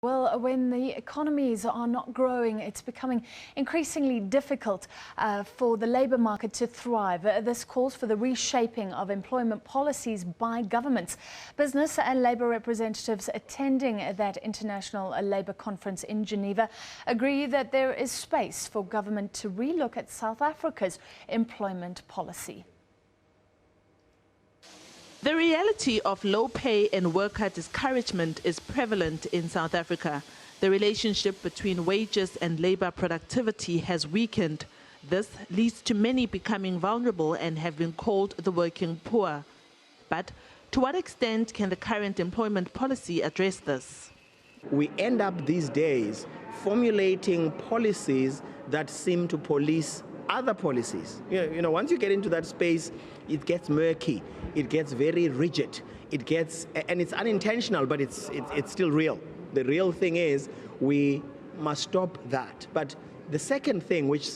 Well, when the economies are not growing, it's becoming increasingly difficult for the labour market to thrive. This calls for the reshaping of employment policies by governments. Business and labour representatives attending that International Labour Conference in Geneva agree that there is space for government to relook at South Africa's employment policy. The reality of low pay and worker discouragement is prevalent in South Africa. The relationship between wages and labour productivity has weakened. This leads to many becoming vulnerable and have been called the working poor. But to what extent can the current employment policy address this? We end up these days formulating policies that seem to police other policies. Once you get into that space, it gets murky, it gets very rigid, and it's unintentional, but it's still real. The real thing is we must stop that. But the second thing, which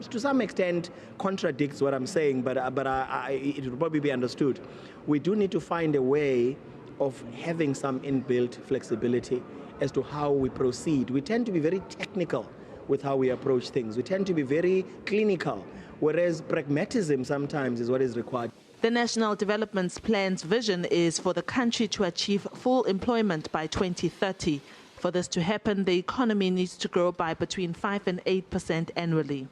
to some extent contradicts what I'm saying, but it will probably be understood, we do need to find a way of having some inbuilt flexibility as to how we proceed. We tend to be very technical with how we approach things. We tend to be very clinical, whereas pragmatism sometimes is what is required. The National Development Plan's vision is for the country to achieve full employment by 2030. For this to happen, the economy needs to grow by between 5 and 8% annually.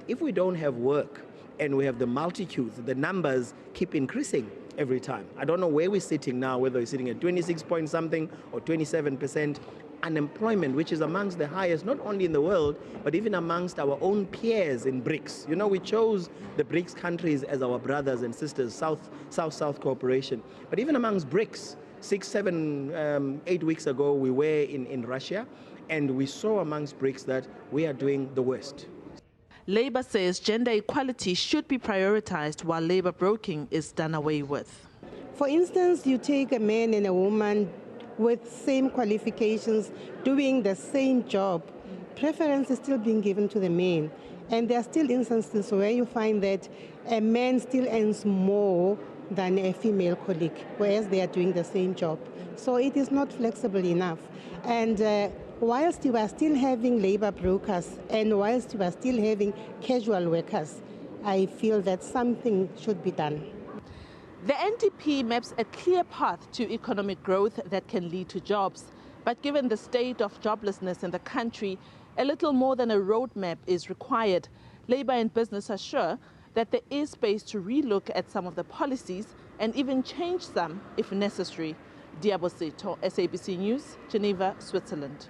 If we don't have work and we have the multitudes, the numbers keep increasing every time. I don't know where we're sitting now, whether we're sitting at 26 point something or 27%. Unemployment, which is amongst the highest, not only in the world, but even amongst our own peers in BRICS. We chose the BRICS countries as our brothers and sisters, South-South cooperation. But even amongst BRICS, 6, 7, 8 weeks ago, we were in Russia, and we saw amongst BRICS that we are doing the worst. Labour says gender equality should be prioritized while labour broking is done away with. For instance, you take a man and a woman with same qualifications, doing the same job, preference is still being given to the man. And there are still instances where you find that a man still earns more than a female colleague, whereas they are doing the same job. So it is not flexible enough. And whilst you are still having labor brokers and whilst you are still having casual workers, I feel that something should be done. The NDP maps a clear path to economic growth that can lead to jobs. But given the state of joblessness in the country, a little more than a roadmap is required. Labour and business are sure that there is space to relook at some of the policies and even change some if necessary. Diabo Seto, SABC News, Geneva, Switzerland.